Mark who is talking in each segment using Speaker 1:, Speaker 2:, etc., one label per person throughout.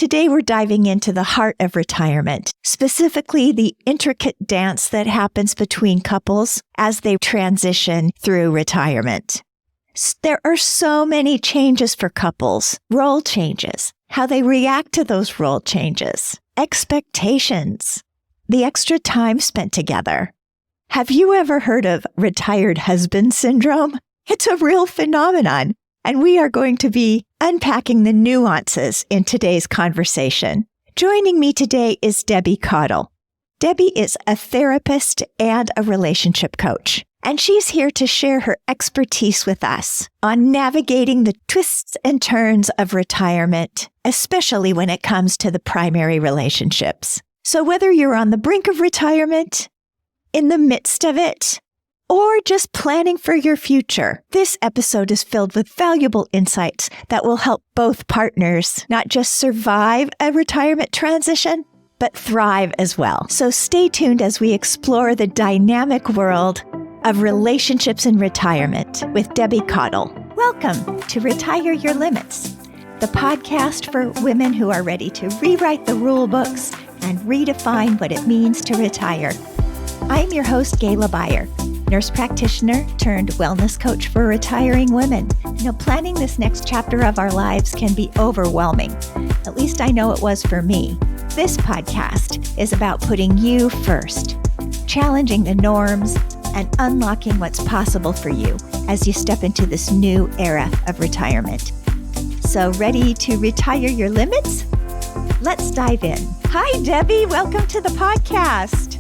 Speaker 1: Today, we're diving into the heart of retirement, specifically the intricate dance that happens between couples as they transition through retirement. There are so many changes for couples, role changes, how they react to those role changes, expectations, the extra time spent together. Have you ever heard of retired husband syndrome? It's a real phenomenon, and we are going to be unpacking the nuances in today's conversation. Joining me today is Debbie Caudle. Debbie is a therapist and a relationship coach, and she's here to share her expertise with us on navigating the twists and turns of retirement, especially when it comes to the primary relationships. So whether you're on the brink of retirement, in the midst of it, or just planning for your future, this episode is filled with valuable insights that will help both partners not just survive a retirement transition, but thrive as well. So stay tuned as we explore the dynamic world of relationships in retirement with Debbie Caudle. Welcome to Retire Your Limits, the podcast for women who are ready to rewrite the rule books and redefine what it means to retire. I'm your host, Gayla Beyer, nurse practitioner turned wellness coach for retiring women. Planning this next chapter of our lives can be overwhelming. At least I know it was for me. This podcast is about putting you first, challenging the norms, and unlocking what's possible for you as you step into this new era of retirement. So ready to retire your limits? Let's dive in. Hi, Debbie. Welcome to the podcast.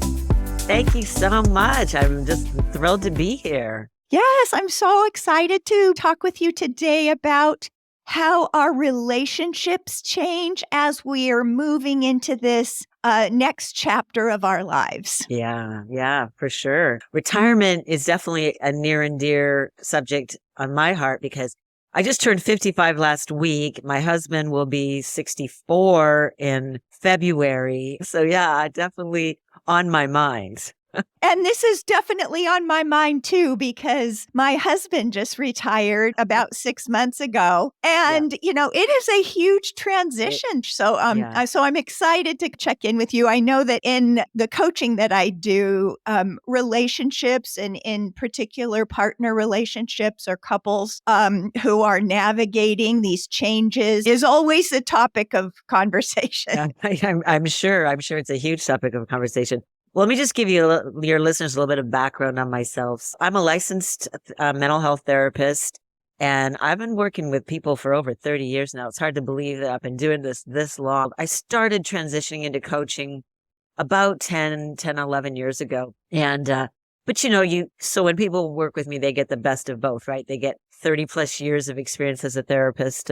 Speaker 2: Thank you so much. I'm just thrilled to be here.
Speaker 1: Yes, I'm so excited to talk with you today about how our relationships change as we are moving into this next chapter of our lives.
Speaker 2: Yeah, for sure. Retirement is definitely a near and dear subject on my heart because I just turned 55 last week. My husband will be 64 in February. So yeah, definitely on my mind.
Speaker 1: And this is definitely on my mind too, because my husband just retired about 6 months ago. And, it is a huge transition. So I'm excited to check in with you. I know that in the coaching that I do, relationships and in particular partner relationships or couples who are navigating these changes is always the topic of conversation.
Speaker 2: I'm sure it's a huge topic of conversation. Well, let me just give your listeners a little bit of background on myself. I'm a licensed mental health therapist, and I've been working with people for over 30 years now. It's hard to believe that I've been doing this long. I started transitioning into coaching about 10, 11 years ago. And, so when people work with me, they get the best of both, right? They get 30 plus years of experience as a therapist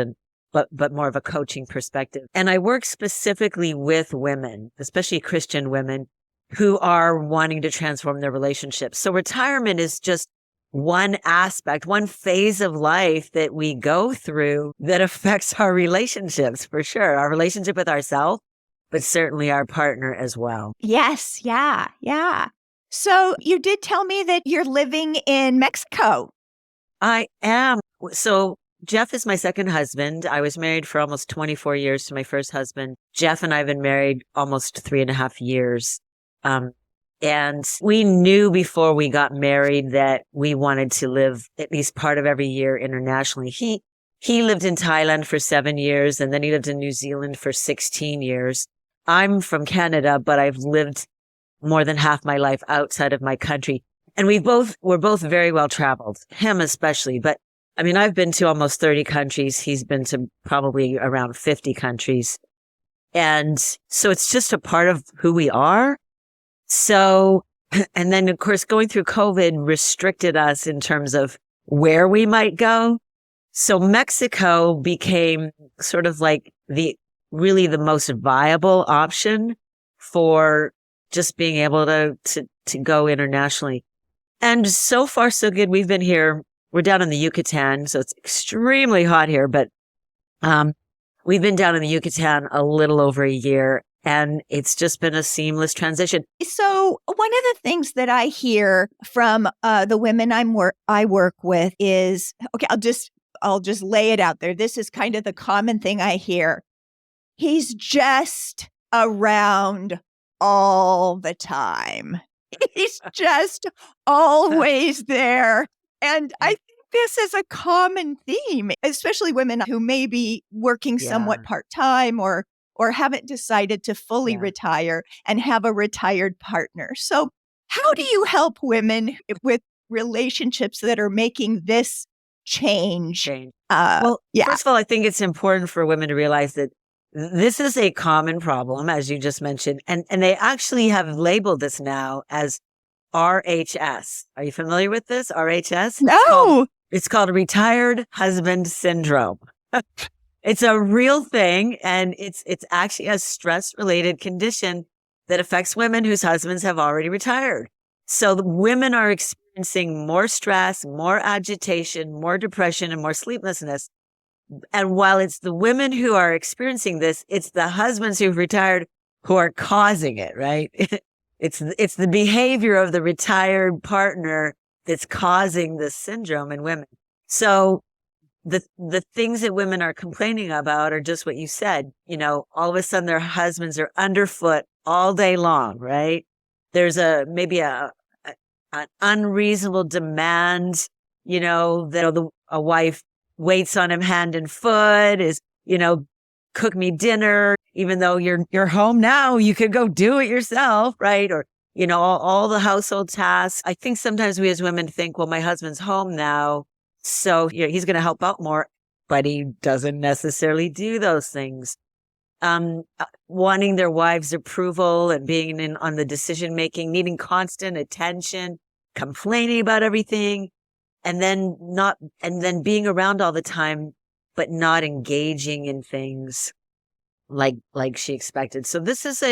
Speaker 2: but more of a coaching perspective. And I work specifically with women, especially Christian women, who are wanting to transform their relationships. So retirement is just one aspect, one phase of life that we go through that affects our relationships for sure. Our relationship with ourselves, but certainly our partner as well.
Speaker 1: Yes. Yeah. So you did tell me that you're living in Mexico.
Speaker 2: I am. So Jeff is my second husband. I was married for almost 24 years to my first husband. Jeff and I have been married almost 3.5 years. And we knew before we got married that we wanted to live at least part of every year internationally. He lived in Thailand for 7 years, and then he lived in New Zealand for 16 years. I'm from Canada, but I've lived more than half my life outside of my country. And we're both very well traveled, him especially. But I mean, I've been to almost 30 countries. He's been to probably around 50 countries. And so it's just a part of who we are. So, and then of course, going through COVID restricted us in terms of where we might go. So Mexico became sort of like really the most viable option for just being able to go internationally. And so far, so good. We've been here. We're down in the Yucatan, so it's extremely hot here, but, we've been down in the Yucatan a little over a year. And it's just been a seamless transition.
Speaker 1: So one of the things that I hear from the women I work with is, okay, I'll just lay it out there. This is kind of the common thing I hear. he's just around all the time. He's just always there. And I think this is a common theme, especially women who may be working somewhat part-time or haven't decided to fully retire and have a retired partner. So how do you help women with relationships that are making this change?
Speaker 2: First of all, I think it's important for women to realize that this is a common problem, as you just mentioned, and they actually have labeled this now as RHS. Are you familiar with this? RHS?
Speaker 1: No.
Speaker 2: It's called retired husband syndrome. It's a real thing, and it's actually a stress-related condition that affects women whose husbands have already retired. So the women are experiencing more stress, more agitation, more depression, and more sleeplessness. And while it's the women who are experiencing this, it's the husbands who've retired who are causing it, right? It's the behavior of the retired partner that's causing this syndrome in women. So the things that women are complaining about are just what you said. You know, all of a sudden their husbands are underfoot all day long, right? There's maybe an unreasonable demand, you know, that a wife waits on him hand and foot, is, you know, cook me dinner, even though you're home now, you could go do it yourself, right? Or, you know, all the household tasks. I think sometimes we as women think, well, my husband's home now, so he's going to help out more, but he doesn't necessarily do those things. Wanting their wives' approval and being in on the decision making, needing constant attention, complaining about everything, and then being around all the time, but not engaging in things like she expected. So this is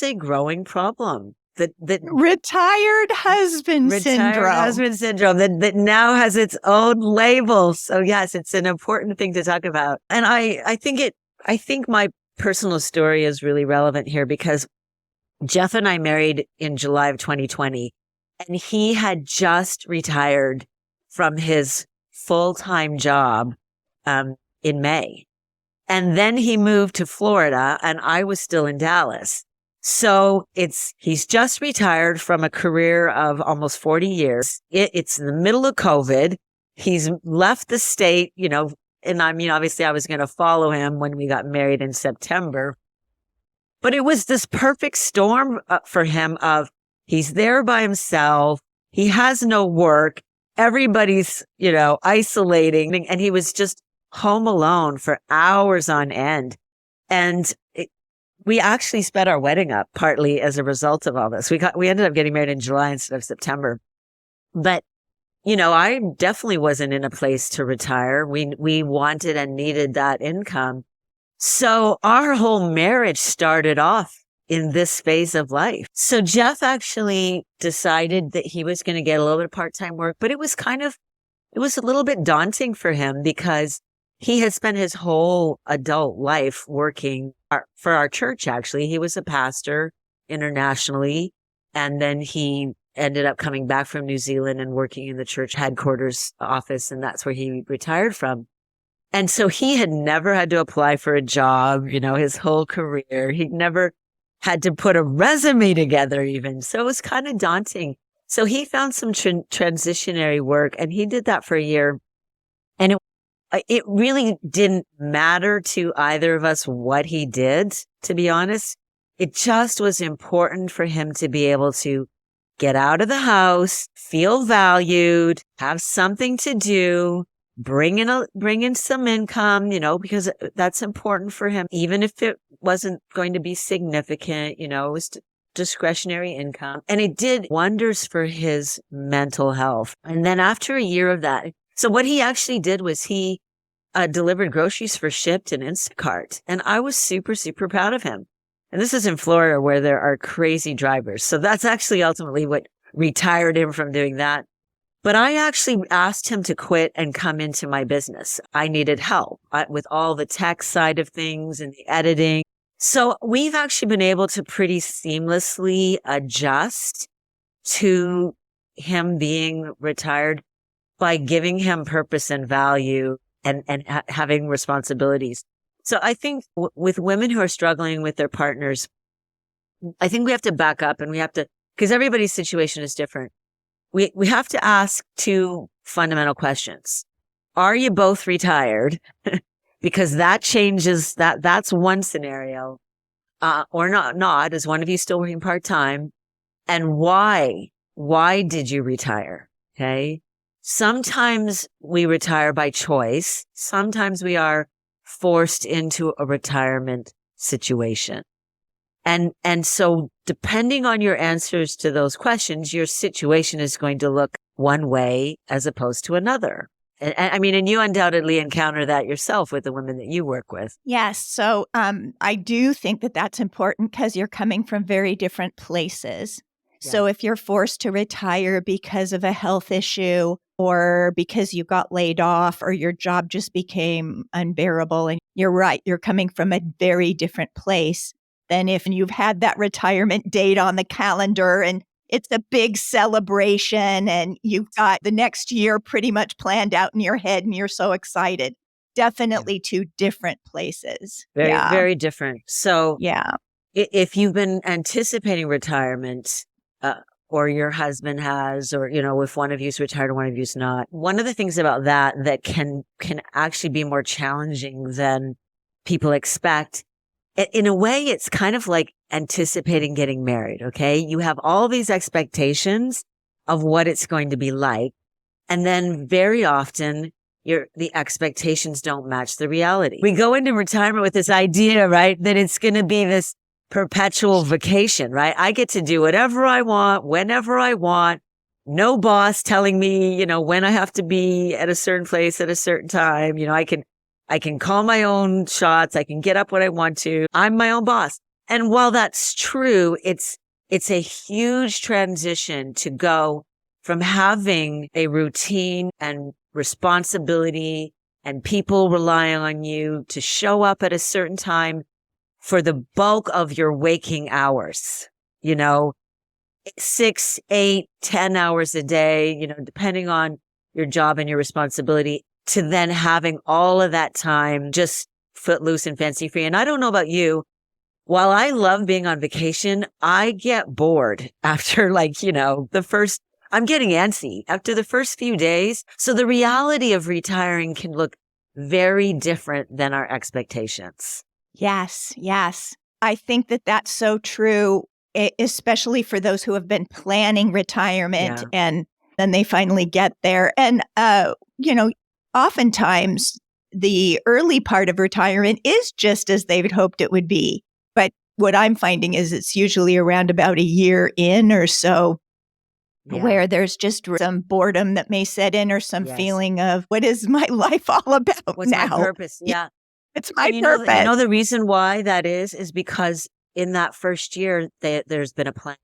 Speaker 2: a growing problem that
Speaker 1: retired husband syndrome
Speaker 2: that now has its own label. So yes, it's an important thing to talk about. And I think my personal story is really relevant here because Jeff and I married in July of 2020, and he had just retired from his full-time job in May. And then he moved to Florida, and I was still in Dallas. So he's just retired from a career of almost 40 years. It's in the middle of COVID. He's left the state, you know, and I mean, obviously I was going to follow him when we got married in September, but it was this perfect storm for him of he's there by himself. He has no work. Everybody's, you know, isolating, and he was just home alone for hours on end. And we actually sped our wedding up partly as a result of all this. We ended up getting married in July instead of September. But, you know, I definitely wasn't in a place to retire. We wanted and needed that income. So our whole marriage started off in this phase of life. So Jeff actually decided that he was going to get a little bit of part-time work, but it was a little bit daunting for him because he had spent his whole adult life working for our church. Actually, he was a pastor internationally. And then he ended up coming back from New Zealand and working in the church headquarters office. And that's where he retired from. And so he had never had to apply for a job, you know, his whole career. He'd never had to put a resume together even. So it was kind of daunting. So he found some transitionary work, and he did that for a year. And it really didn't matter to either of us what he did, to be honest. It just was important for him to be able to get out of the house, feel valued, have something to do, bring in some income, you know, because that's important for him. Even if it wasn't going to be significant, you know, it was discretionary income. And it did wonders for his mental health. And then after a year of that, so what he actually did was he delivered groceries for Shipt and Instacart. And I was super, super proud of him. And this is in Florida where there are crazy drivers. So that's actually ultimately what retired him from doing that. But I actually asked him to quit and come into my business. I needed help with all the tech side of things and the editing. So we've actually been able to pretty seamlessly adjust to him being retired by giving him purpose and value and having responsibilities. So I think with women who are struggling with their partners, I think we have to back up and we have to, because everybody's situation is different. We have to ask two fundamental questions. Are you both retired? Because that changes that's one scenario. Or not. Is one of you still working part-time? And why? Why did you retire? Okay. Sometimes we retire by choice. Sometimes we are forced into a retirement situation. And so depending on your answers to those questions, your situation is going to look one way as opposed to another. And I mean, and you undoubtedly encounter that yourself with the women that you work with.
Speaker 1: Yes. So I do think that that's important because you're coming from very different places. Yeah. So if you're forced to retire because of a health issue or because you got laid off or your job just became unbearable, and you're right, you're coming from a very different place than if you've had that retirement date on the calendar and it's a big celebration and you've got the next year pretty much planned out in your head and you're so excited. Definitely two different places.
Speaker 2: Very, very different. So
Speaker 1: yeah,
Speaker 2: if you've been anticipating retirement, or your husband has, or, if one of you's retired and one of you's not, one of the things about that can actually be more challenging than people expect. In a way, it's kind of like anticipating getting married, okay? You have all these expectations of what it's going to be like. And then very often, the expectations don't match the reality. We go into retirement with this idea, right, that it's going to be this perpetual vacation, right? I get to do whatever I want, whenever I want. No boss telling me, when I have to be at a certain place at a certain time. I can call my own shots. I can get up when I want to. I'm my own boss. And while that's true, it's a huge transition to go from having a routine and responsibility and people relying on you to show up at a certain time for the bulk of your waking hours, 6, 8, 10 hours a day, depending on your job and your responsibility, to then having all of that time just footloose and fancy free. And I don't know about you, while I love being on vacation, I get bored after I'm getting antsy after the first few days. So the reality of retiring can look very different than our expectations.
Speaker 1: Yes, yes. I think that that's so true, especially for those who have been planning retirement and then they finally get there. And, oftentimes the early part of retirement is just as they would hoped it would be. But what I'm finding is it's usually around about a year in or so where there's just some boredom that may set in or some feeling of what is my life all about
Speaker 2: What's
Speaker 1: now?
Speaker 2: My purpose? Yeah.
Speaker 1: It's my purpose.
Speaker 2: The reason why that is because in that first year, there's been a plan,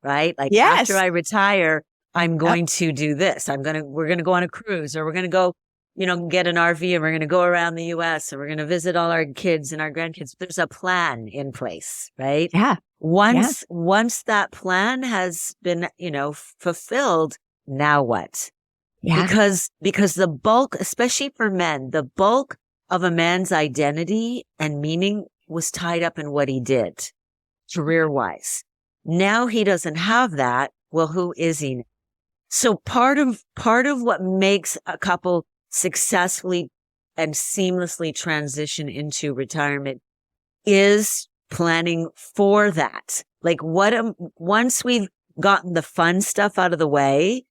Speaker 2: right? Like after I retire, I'm going to do this. We're going to go on a cruise, or we're going to go, get an RV, and we're going to go around the US, and we're going to visit all our kids and our grandkids. There's a plan in place, right?
Speaker 1: Yeah.
Speaker 2: Once that plan has been, fulfilled, now what? Yeah. Because the bulk, especially for men, the bulk of a man's identity and meaning was tied up in what he did career-wise. Now he doesn't have that. Well, who is he? So part of what makes a couple successfully and seamlessly transition into retirement is planning for that. Like once we've gotten the fun stuff out of the way,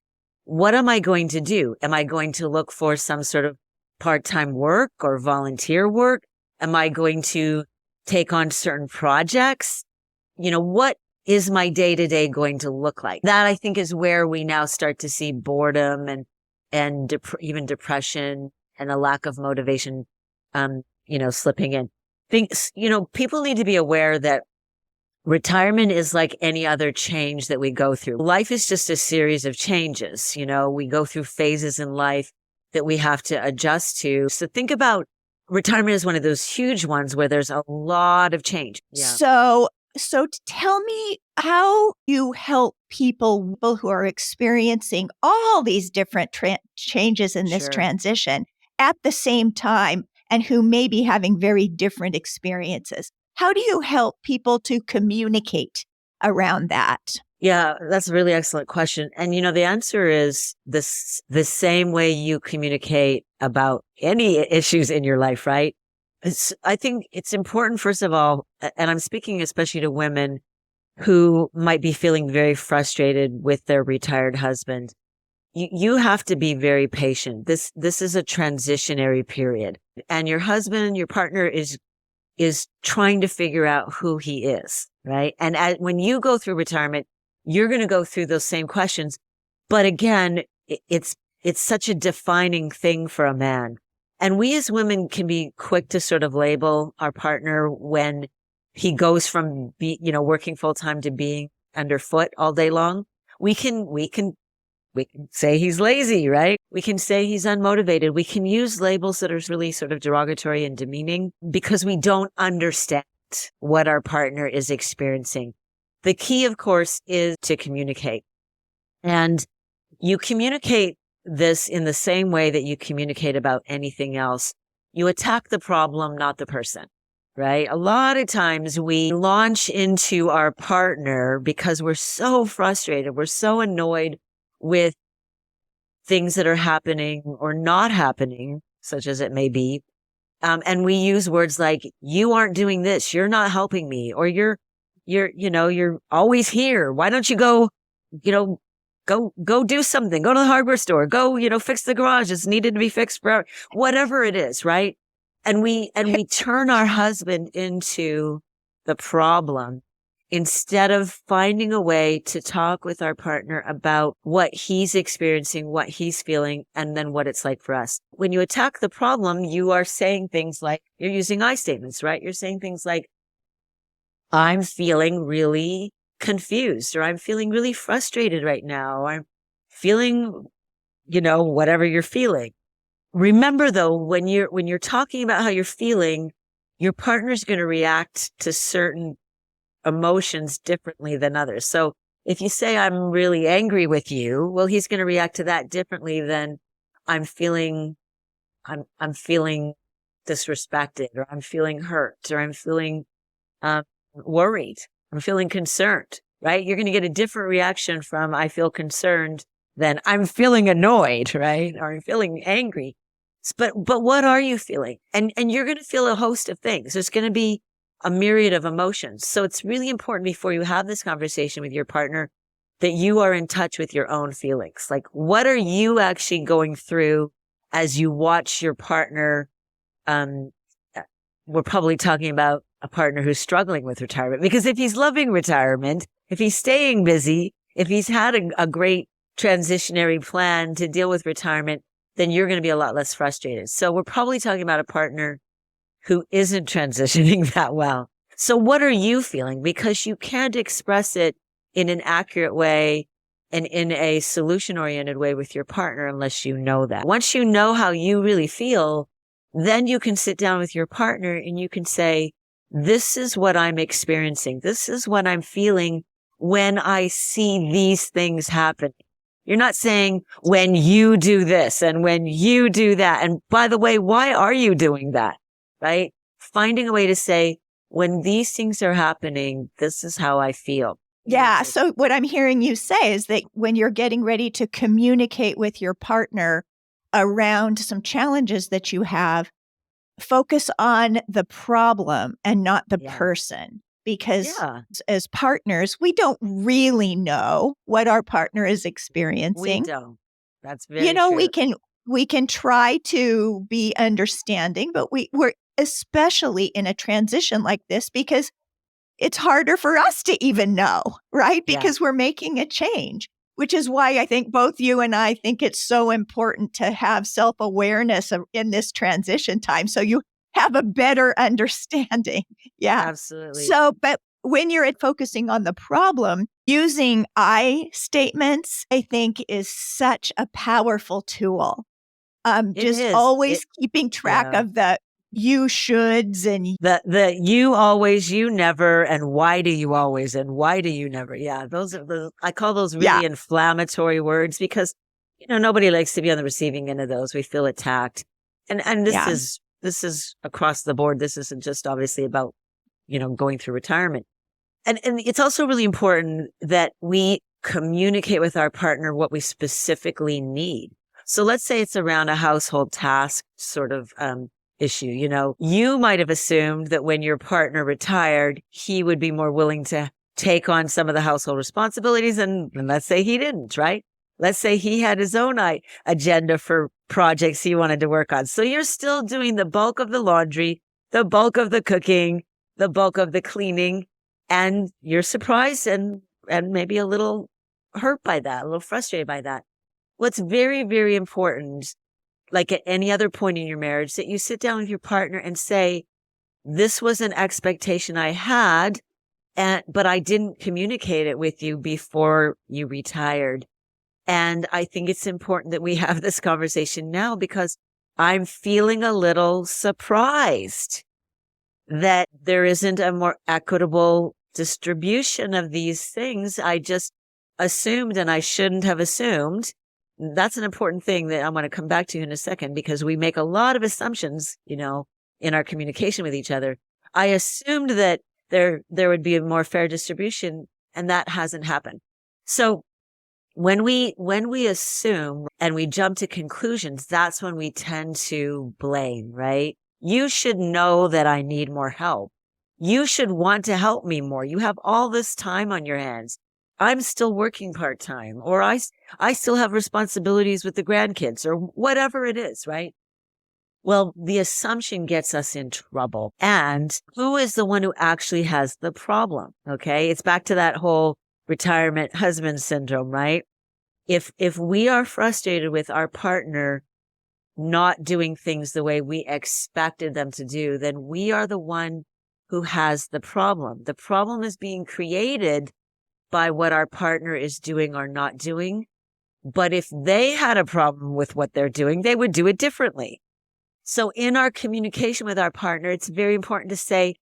Speaker 2: what am I going to do? Am I going to look for some sort of part-time work or volunteer work? Am I going to take on certain projects? What is my day-to-day going to look like? That, I think, is where we now start to see boredom and even depression and a lack of motivation, slipping in. People need to be aware that retirement is like any other change that we go through. Life is just a series of changes. We go through phases in life that we have to adjust to. So think about retirement as one of those huge ones where there's a lot of change. Yeah.
Speaker 1: So tell me how you help people who are experiencing all these different changes in this transition at the same time and who may be having very different experiences. How do you help people to communicate around that?
Speaker 2: Yeah, that's a really excellent question. And the answer is the same way you communicate about any issues in your life, right? I think it's important, first of all, and I'm speaking especially to women who might be feeling very frustrated with their retired husband. You have to be very patient. This is a transitionary period, and your husband, your partner is trying to figure out who he is, right? And when you go through retirement, you're going to go through those same questions. But again, it's such a defining thing for a man. And we as women can be quick to sort of label our partner when he goes from working full time to being underfoot all day long. We can say he's lazy, right? We can say he's unmotivated. We can use labels that are really sort of derogatory and demeaning because we don't understand what our partner is experiencing. The key, of course, is to communicate. And you communicate this in the same way that you communicate about anything else. You attack the problem, not the person, right? A lot of times we launch into our partner because we're so frustrated. We're so annoyed with things that are happening or not happening, such as it may be. And we use words like, you aren't doing this. You're not helping me. Or you're always here. Why don't you go do something, go to the hardware store, go, fix the garage. It's needed to be fixed forever, whatever it is. Right. And we turn our husband into the problem instead of finding a way to talk with our partner about what he's experiencing, what he's feeling, and then what it's like for us. When you attack the problem, you are saying things like, you're using I statements, right? You're saying things like, I'm feeling really confused, or I'm feeling really frustrated right now. I'm feeling, whatever you're feeling. Remember though, when you're talking about how you're feeling, your partner's going to react to certain emotions differently than others. So if you say, I'm really angry with you, well, he's going to react to that differently than I'm feeling disrespected, or I'm feeling hurt, or I'm feeling, worried. I'm feeling concerned, right? You're going to get a different reaction from I feel concerned than I'm feeling annoyed, right? Or I'm feeling angry. But what are you feeling? And you're going to feel a host of things. There's going to be a myriad of emotions. So it's really important before you have this conversation with your partner that you are in touch with your own feelings. Like, what are you actually going through as you watch your partner? We're probably talking about a partner who's struggling with retirement, because if he's loving retirement, if he's staying busy, if he's had a great transitionary plan to deal with retirement, then you're going to be a lot less frustrated. So we're probably talking about a partner who isn't transitioning that well. So what are you feeling? Because you can't express it in an accurate way and in a solution-oriented way with your partner unless you know that. Once you know how you really feel, then you can sit down with your partner and you can say, this is what I'm experiencing. This is what I'm feeling when I see these things happen. You're not saying when you do this and when you do that. And by the way, why are you doing that? Right? Finding a way to say, when these things are happening, this is how I feel.
Speaker 1: Yeah. So what I'm hearing you say is that when you're getting ready to communicate with your partner around some challenges that you have, focus on the problem and not the person. Because as partners, we don't really know what our partner is experiencing.
Speaker 2: We don't. That's very true.
Speaker 1: We can try to be understanding, but we're especially in a transition like this because it's harder for us to even know, right? Because we're making a change, which is why I think both you and I think it's so important to have self-awareness in this transition time. So you have a better understanding. Yeah.
Speaker 2: Absolutely.
Speaker 1: So, but when you're focusing on the problem, using I statements, I think is such a powerful tool. Always keeping track of the you shoulds and
Speaker 2: the you always, you never, and why do you always, and why do you never. Yeah. Those are I call those really inflammatory words because, nobody likes to be on the receiving end of those. We feel attacked. And this this is across the board. This isn't just obviously about, going through retirement. And it's also really important that we communicate with our partner what we specifically need. So let's say it's around a household task sort of issue. You might have assumed that when your partner retired, he would be more willing to take on some of the household responsibilities. And let's say he didn't, right? Let's say he had his own agenda for projects he wanted to work on. So you're still doing the bulk of the laundry, the bulk of the cooking, the bulk of the cleaning, and you're surprised and maybe a little hurt by that, a little frustrated by that. What's very, very important, like at any other point in your marriage, that you sit down with your partner and say, this was an expectation I had, but I didn't communicate it with you before you retired. And I think it's important that we have this conversation now because I'm feeling a little surprised that there isn't a more equitable distribution of these things. I just assumed, and I shouldn't have assumed. That's an important thing that I'm going to come back to in a second, because we make a lot of assumptions, in our communication with each other. I assumed that there would be a more fair distribution, and that hasn't happened. So when we assume and we jump to conclusions, that's when we tend to blame, right? You should know that I need more help. You should want to help me more. You have all this time on your hands. I'm still working part-time, or I still have responsibilities with the grandkids, or whatever it is, right? Well, the assumption gets us in trouble. And who is the one who actually has the problem? Okay. It's back to that whole retirement husband syndrome, right? If we are frustrated with our partner not doing things the way we expected them to do, then we are the one who has the problem. The problem is being created by what our partner is doing or not doing. But if they had a problem with what they're doing, they would do it differently. So in our communication with our partner, it's very important to say,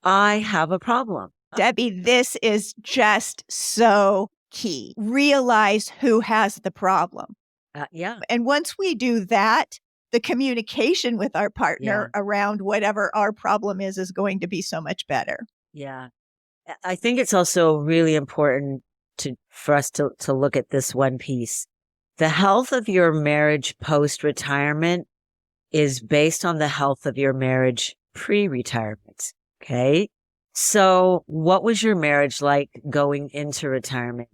Speaker 2: I have a problem.
Speaker 1: Debbie, this is just so key. Realize who has the problem.
Speaker 2: Yeah.
Speaker 1: And once we do that, the communication with our partner around whatever our problem is going to be so much better.
Speaker 2: Yeah. I think it's also really important for us to look at this one piece. The health of your marriage post-retirement is based on the health of your marriage pre-retirement. Okay. So what was your marriage like going into retirement?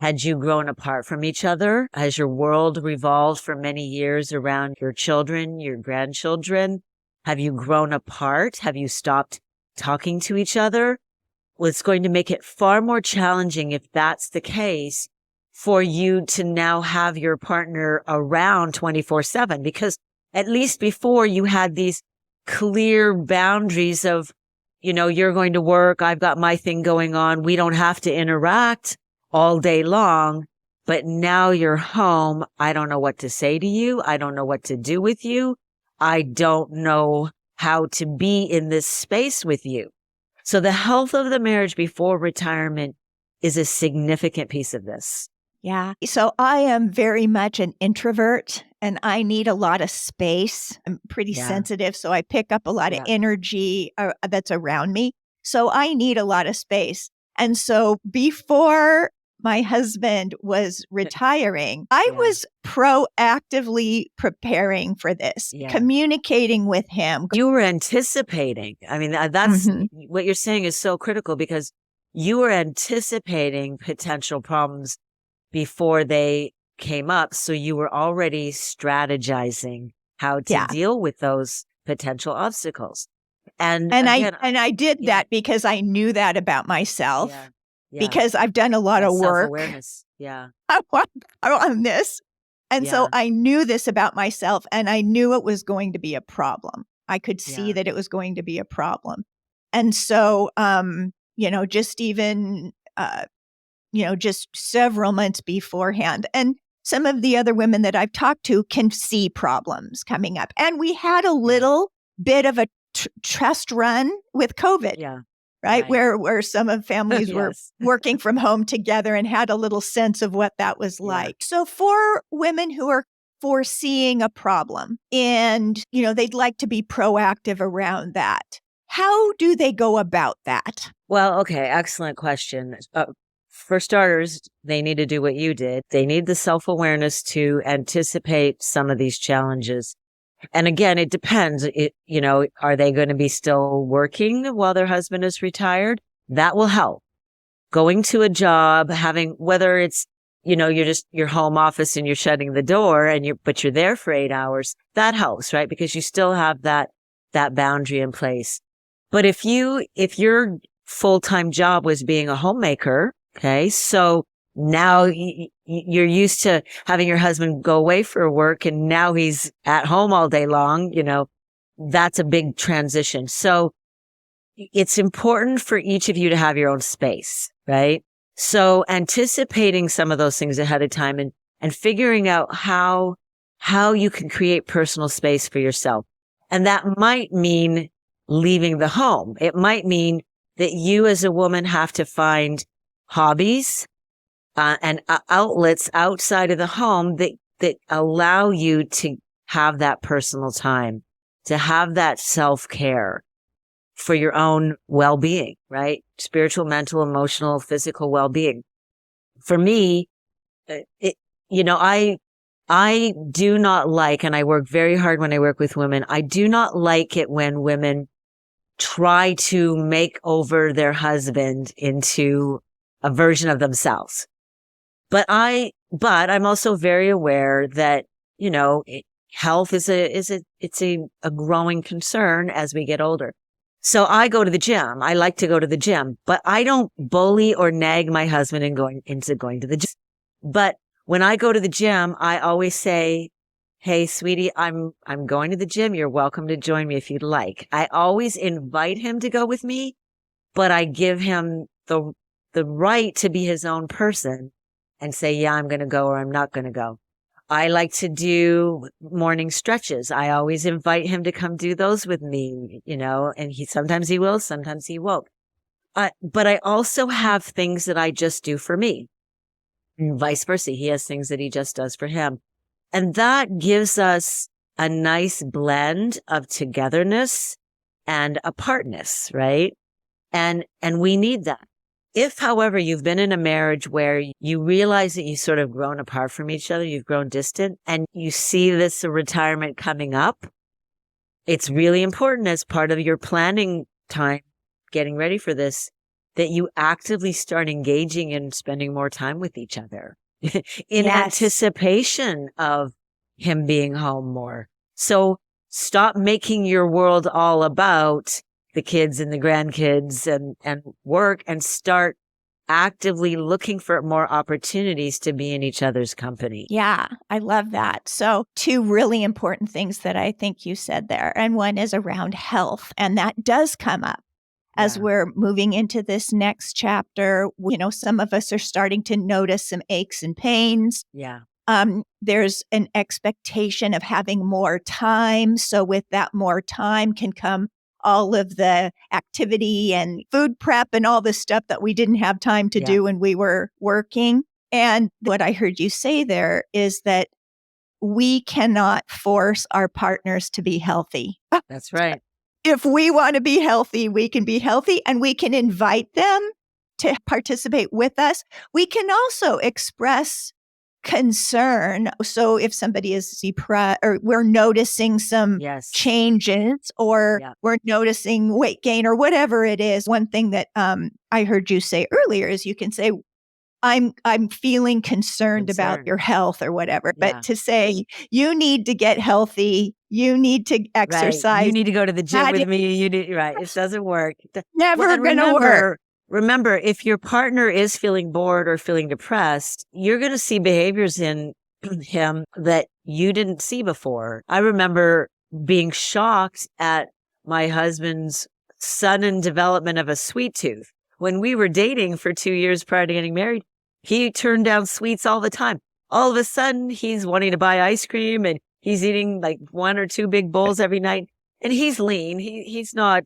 Speaker 2: Had you grown apart from each other? Has your world revolved for many years around your children, your grandchildren? Have you grown apart? Have you stopped talking to each other? Well, it's going to make it far more challenging, if that's the case, for you to now have your partner around 24/7, because at least before you had these clear boundaries of, you're going to work. I've got my thing going on. We don't have to interact all day long, but now you're home. I don't know what to say to you. I don't know what to do with you. I don't know how to be in this space with you. So the health of the marriage before retirement is a significant piece of this.
Speaker 1: Yeah. So I am very much an introvert and I need a lot of space. I'm pretty sensitive, so I pick up a lot of energy that's around me. So I need a lot of space. And so before my husband was retiring, I was proactively preparing for this, communicating with him.
Speaker 2: You were anticipating. I mean, that's what you're saying is so critical, because you were anticipating potential problems before they came up. So you were already strategizing how to deal with those potential obstacles. And
Speaker 1: I did that because I knew that about myself. Because I've done a lot of work
Speaker 2: self-awareness.
Speaker 1: on this. And so I knew this about myself, and I knew it was going to be a problem. I could see that it was going to be a problem. And so, just even, just several months beforehand. And some of the other women that I've talked to can see problems coming up. And we had a little bit of a test run with COVID. Right? Where some of families were working from home together and had a little sense of what that was like. So for women who are foreseeing a problem and, they'd like to be proactive around that. How do they go about that?
Speaker 2: Well, okay, excellent question. For starters, they need to do what you did. They need the self-awareness to anticipate some of these challenges. And again, it depends. Are they going to be still working while their husband is retired? That will help. Going to a job, whether it's, your home office and you're shutting the door but you're there for 8 hours, that helps, right? Because you still have that boundary in place. But if your full-time job was being a homemaker, okay, so now you're used to having your husband go away for work and now he's at home all day long, that's a big transition. So it's important for each of you to have your own space, right? So anticipating some of those things ahead of time and figuring out how you can create personal space for yourself. And that might mean leaving the home. It might mean that you as a woman have to find hobbies and outlets outside of the home that allow you to have that personal time, to have that self-care for your own well-being, right? Spiritual, mental, emotional, physical well-being. For me, I do not like, and I work very hard when I work with women, I do not like it when women try to make over their husband into a version of themselves. But I'm also very aware that, health is a growing concern as we get older. So I go to the gym. I like to go to the gym, but I don't bully or nag my husband into going to the gym. But when I go to the gym, I always say, "Hey, sweetie, I'm going to the gym. You're welcome to join me if you'd like." I always invite him to go with me, but I give him the right to be his own person and say, "Yeah, I'm going to go," or "I'm not going to go." I like to do morning stretches. I always invite him to come do those with me, and sometimes he will, sometimes he won't. But I also have things that I just do for me, and vice versa. He has things that he just does for him. And that gives us a nice blend of togetherness and apartness, right? And we need that. If, however, you've been in a marriage where you realize that you've sort of grown apart from each other, you've grown distant, and you see this retirement coming up, it's really important as part of your planning time, getting ready for this, that you actively start engaging in spending more time with each other in anticipation of him being home more. So stop making your world all about the kids and the grandkids and work, and start actively looking for more opportunities to be in each other's company.
Speaker 1: Yeah, I love that. So 2 really important things that I think you said there. And one is around health. And that does come up as we're moving into this next chapter. Some of us are starting to notice some aches and pains.
Speaker 2: Yeah.
Speaker 1: There's an expectation of having more time. So with that more time can come all of the activity and food prep and all the stuff that we didn't have time to do when we were working. And what I heard you say there is that we cannot force our partners to be healthy.
Speaker 2: That's right.
Speaker 1: If we want to be healthy, we can be healthy, and we can invite them to participate with us. We can also express concern. So if somebody is depressed, or we're noticing some changes, or we're noticing weight gain, or whatever it is, one thing that I heard you say earlier is you can say, I'm feeling concerned about your health or whatever. But to say, you need to get healthy, you need to exercise.
Speaker 2: Right. You need to go to the gym with me. It doesn't work.
Speaker 1: Never going to work.
Speaker 2: Remember, if your partner is feeling bored or feeling depressed, you're going to see behaviors in him that you didn't see before. I remember being shocked at my husband's sudden development of a sweet tooth. When we were dating for 2 years prior to getting married, he turned down sweets all the time. All of a sudden, he's wanting to buy ice cream, and he's eating like 1 or 2 big bowls every night. And he's lean. He's not.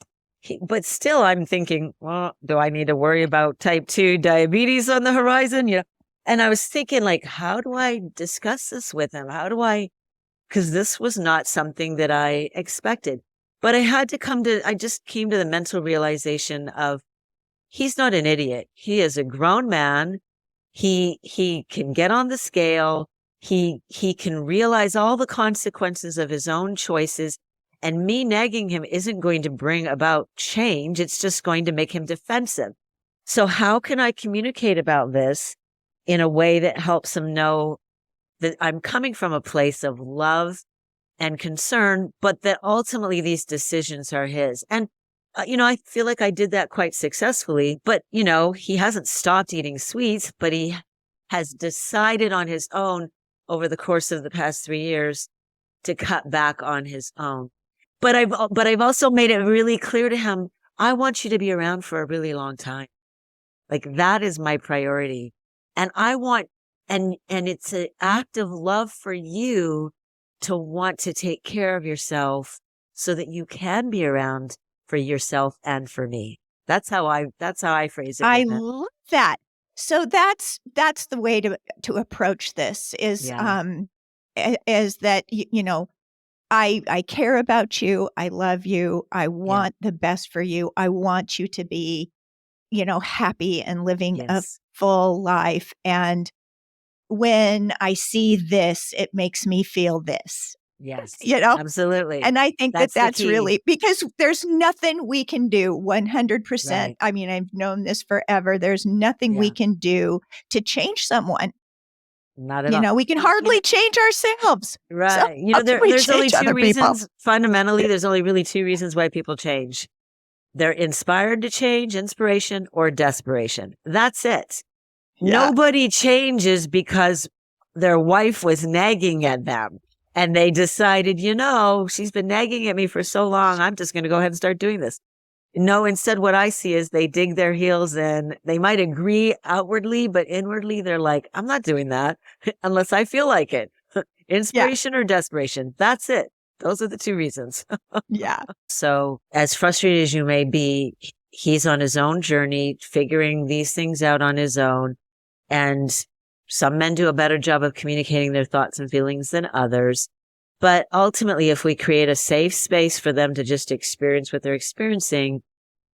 Speaker 2: But still, I'm thinking, well, do I need to worry about type 2 diabetes on the horizon? And I was thinking, like, how do I discuss this with him? How do I because this was not something that I expected. But I just came to the mental realization of he's not an idiot. He is a grown man. He can get on the scale. He can realize all the consequences of his own choices. And me nagging him isn't going to bring about change. It's just going to make him defensive. So how can I communicate about this in a way that helps him know that I'm coming from a place of love and concern, but that ultimately these decisions are his? And, I feel like I did that quite successfully, but, he hasn't stopped eating sweets, but he has decided on his own over the course of the past 3 years to cut back on his own. But I've also made it really clear to him, I want you to be around for a really long time. Like, that is my priority. And and it's an act of love for you to want to take care of yourself so that you can be around for yourself and for me. That's how I phrase it.
Speaker 1: I love that. So that's the way to approach this is, is that, I care about you. I love you. I want the best for you. I want you to be, happy and living a full life. And when I see this, it makes me feel this.
Speaker 2: Yes, absolutely.
Speaker 1: And I think that's really, because there's nothing we can do 100%. Right. I mean, I've known this forever. There's nothing we can do to change someone.
Speaker 2: Not at all.
Speaker 1: We can hardly change ourselves.
Speaker 2: Right.
Speaker 1: So
Speaker 2: there's only two reasons. Fundamentally, there's only really two reasons why people change. They're inspired to change, inspiration, or desperation. That's it. Yeah. Nobody changes because their wife was nagging at them and they decided, she's been nagging at me for so long, I'm just going to go ahead and start doing this. No, instead what I see is they dig their heels in. They might agree outwardly, but inwardly they're like, I'm not doing that unless I feel like it. Inspiration or desperation. That's it. Those are the two reasons.
Speaker 1: Yeah.
Speaker 2: So as frustrated as you may be, he's on his own journey, figuring these things out on his own. And some men do a better job of communicating their thoughts and feelings than others. But ultimately, if we create a safe space for them to just experience what they're experiencing,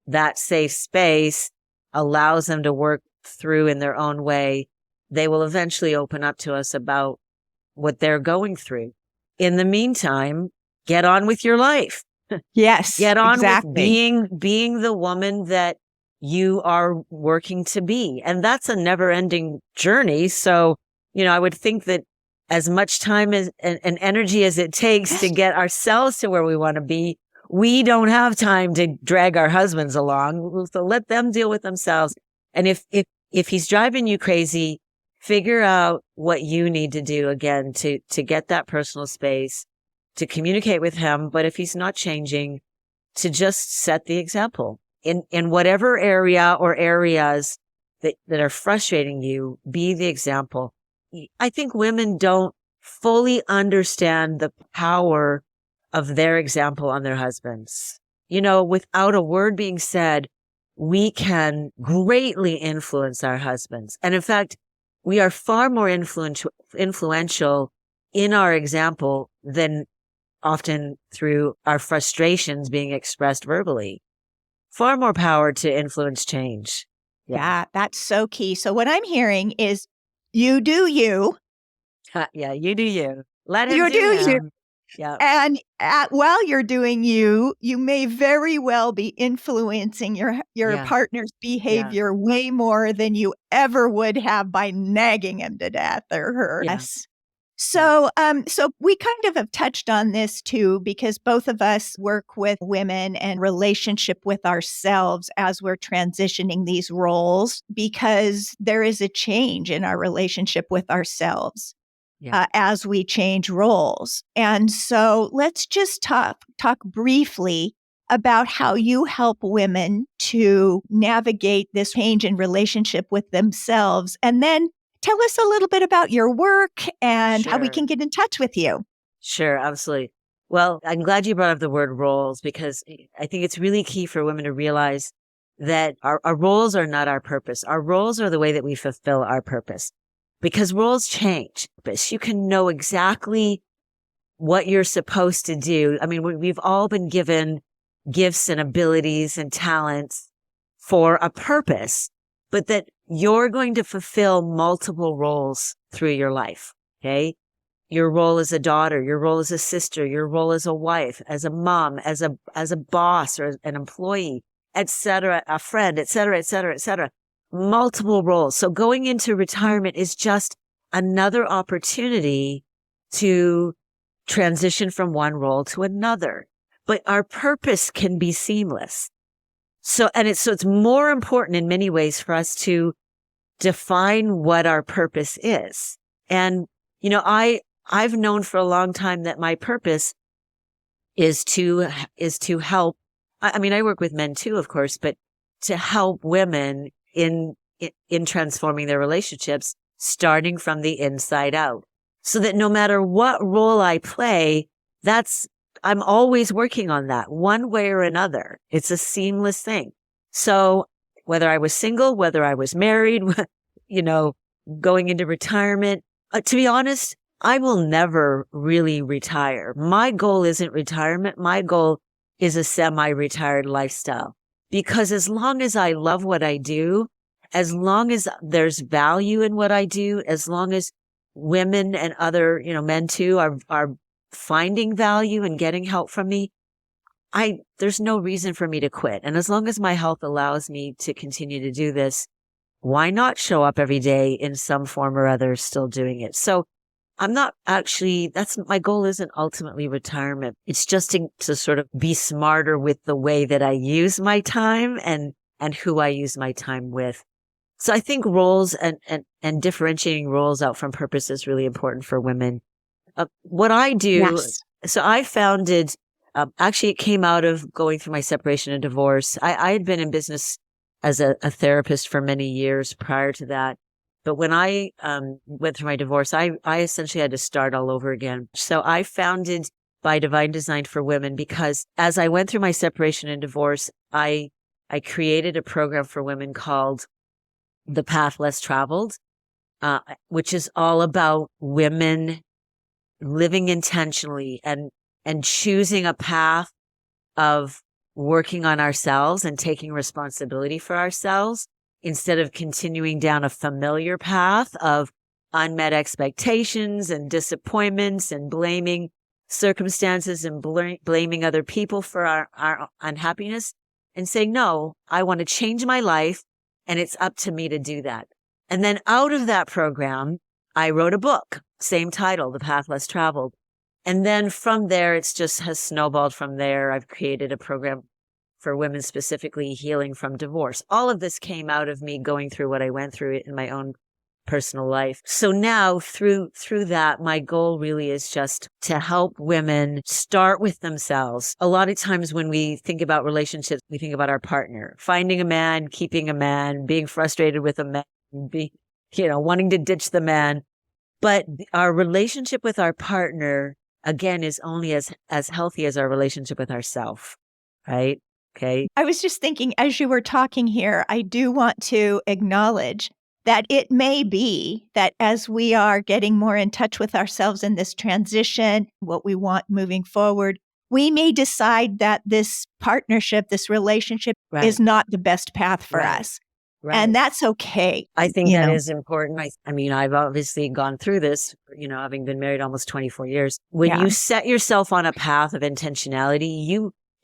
Speaker 2: that safe space allows them to work through in their own way. They will eventually open up to us about what they're going through. In the meantime, get on with your life.
Speaker 1: Yes,
Speaker 2: get on
Speaker 1: exactly.
Speaker 2: with being the woman that you are working to be. And that's a never ending journey. So, I would think that as much time and energy as it takes to get ourselves to where we want to be, we don't have time to drag our husbands along. So let them deal with themselves. And if he's driving you crazy, figure out what you need to do again to get that personal space, to communicate with him. But if he's not changing, to just set the example in whatever area or areas that are frustrating you, be the example. I think women don't fully understand the power of their example on their husbands. Without a word being said, we can greatly influence our husbands. And in fact, we are far more influential in our example than often through our frustrations being expressed verbally. Far more power to influence change.
Speaker 1: Yeah, that's so key. So what I'm hearing is you do you.
Speaker 2: Yeah, you do you. Let him do him. Yeah.
Speaker 1: And while you're doing you may very well be influencing your partner's behavior way more than you ever would have by nagging him to death or her. Yes. So, so we kind of have touched on this too, because both of us work with women and relationship with ourselves as we're transitioning these roles, because there is a change in our relationship with ourselves. As we change roles. And so let's just talk briefly about how you help women to navigate this change in relationship with themselves. And then tell us a little bit about your work and how we can get in touch with you.
Speaker 2: Sure, absolutely. Well, I'm glad you brought up the word roles, because I think it's really key for women to realize that our roles are not our purpose. Our roles are the way that we fulfill our purpose. Because roles change. You can know exactly what you're supposed to do. I mean, we've all been given gifts and abilities and talents for a purpose, but that you're going to fulfill multiple roles through your life. Okay. Your role as a daughter, your role as a sister, your role as a wife, as a mom, as a boss or an employee, et cetera, a friend, et cetera, et cetera, et cetera. Multiple roles. So going into retirement is just another opportunity to transition from one role to another. But our purpose can be seamless. So it's more important in many ways for us to define what our purpose is. And, I've known for a long time that my purpose is to help. I mean, I work with men too, of course, but to help women in transforming their relationships, starting from the inside out, so that no matter what role I play, I'm always working on that one way or another. It's a seamless thing. So whether I was single, whether I was married, going into retirement, to be honest, I will never really retire. My goal isn't retirement. My goal is a semi-retired lifestyle, because as long as I love what I do, as long as there's value in what I do, as long as women and other, men too are finding value and getting help from me, there's no reason for me to quit. And as long as my health allows me to continue to do this, why not show up every day in some form or other still doing it? So I'm not actually, my goal isn't ultimately retirement. It's just to sort of be smarter with the way that I use my time and who I use my time with. So I think roles and differentiating roles out from purpose is really important for women. What I do,
Speaker 1: Yes.
Speaker 2: So I founded, actually it came out of going through my separation and divorce. I had been in business as a therapist for many years prior to that. But when I went through my divorce, I essentially had to start all over again. So I founded By Divine Design for Women, because as I went through my separation and divorce, I created a program for women called The Path Less Traveled, which is all about women living intentionally and choosing a path of working on ourselves and taking responsibility for ourselves, instead of continuing down a familiar path of unmet expectations and disappointments and blaming circumstances and blaming other people for our unhappiness, and saying, no, I want to change my life, and it's up to me to do that. And then out of that program, I wrote a book, same title, The Path Less Traveled. And then from there, it's just has snowballed from there. I've created a program for women, specifically healing from divorce. All of this came out of me going through what I went through in my own personal life. So now through that, my goal really is just to help women start with themselves. A lot of times when we think about relationships, we think about our partner, finding a man, keeping a man, being frustrated with a man, wanting to ditch the man. But our relationship with our partner, again, is only as healthy as our relationship with ourselves, right? Okay.
Speaker 1: I was just thinking, as you were talking here, I do want to acknowledge that it may be that as we are getting more in touch with ourselves in this transition, what we want moving forward, we may decide that this partnership, this relationship is not the best path for us. Right. And that's okay.
Speaker 2: I think that is important. I mean, I've obviously gone through this, having been married almost 24 years. When you set yourself on a path of intentionality,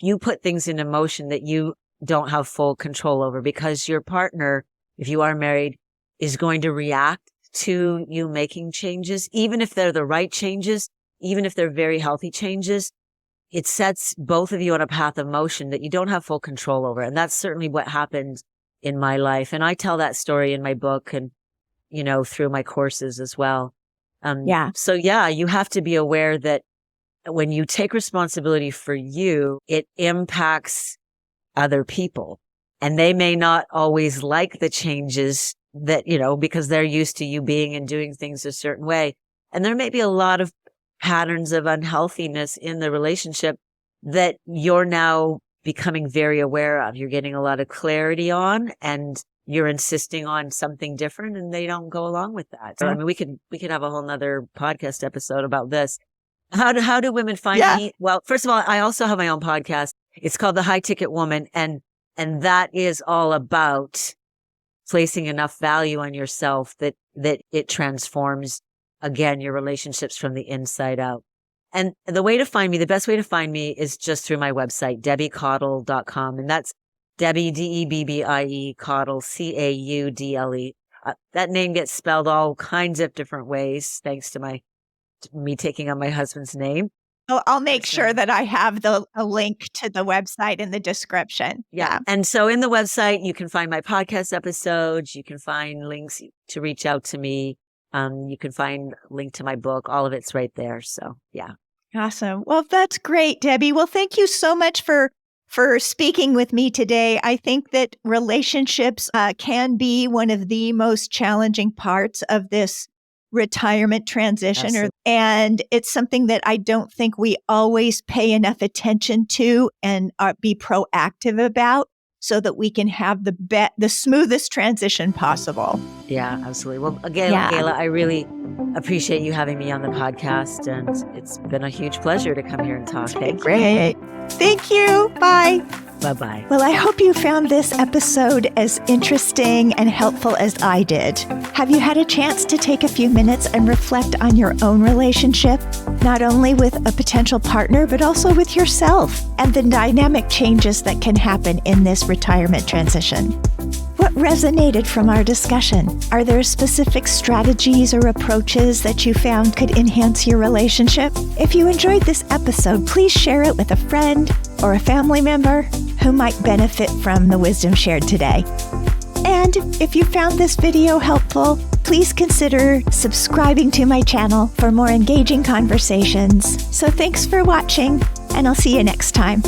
Speaker 2: you put things into motion that you don't have full control over, because your partner, if you are married, is going to react to you making changes, even if they're the right changes, even if they're very healthy changes. It sets both of you on a path of motion that you don't have full control over. And that's certainly what happened in my life. And I tell that story in my book and, through my courses as well. So you have to be aware that when you take responsibility for you, it impacts other people, and they may not always like the changes that, because they're used to you being and doing things a certain way. And there may be a lot of patterns of unhealthiness in the relationship that you're now becoming very aware of. You're getting a lot of clarity on, and you're insisting on something different, and they don't go along with that. So, I mean, we could have a whole nother podcast episode about this. How do women find me? Well, first of all, I also have my own podcast. It's called The High Ticket Woman. And that is all about placing enough value on yourself that it transforms, again, your relationships from the inside out. And the best way to find me is just through my website, debbiecaudle.com. And that's Debbie, Debbie, Caudle, Caudle. That name gets spelled all kinds of different ways, thanks to me taking on my husband's name.
Speaker 1: Oh, I'll make sure that I have a link to the website in the description.
Speaker 2: Yeah. And so in the website, you can find my podcast episodes. You can find links to reach out to me. You can find a link to my book. All of it's right there. So, yeah.
Speaker 1: Awesome. Well, that's great, Debbie. Well, thank you so much for speaking with me today. I think that relationships can be one of the most challenging parts of this retirement transition, and it's something that I don't think we always pay enough attention to and be proactive about, so that we can have the smoothest transition possible.
Speaker 2: Yeah, absolutely. Well, again, Gayla, I really appreciate you having me on the podcast, and it's been a huge pleasure to come here and talk.
Speaker 1: Great. Thank you. Bye.
Speaker 2: Bye-bye.
Speaker 1: Well, I hope you found this episode as interesting and helpful as I did. Have you had a chance to take a few minutes and reflect on your own relationship, not only with a potential partner, but also with yourself, and the dynamic changes that can happen in this retirement transition? What resonated from our discussion? Are there specific strategies or approaches that you found could enhance your relationship? If you enjoyed this episode, please share it with a friend or a family member who might benefit from the wisdom shared today. And if you found this video helpful, please consider subscribing to my channel for more engaging conversations. So thanks for watching, and I'll see you next time.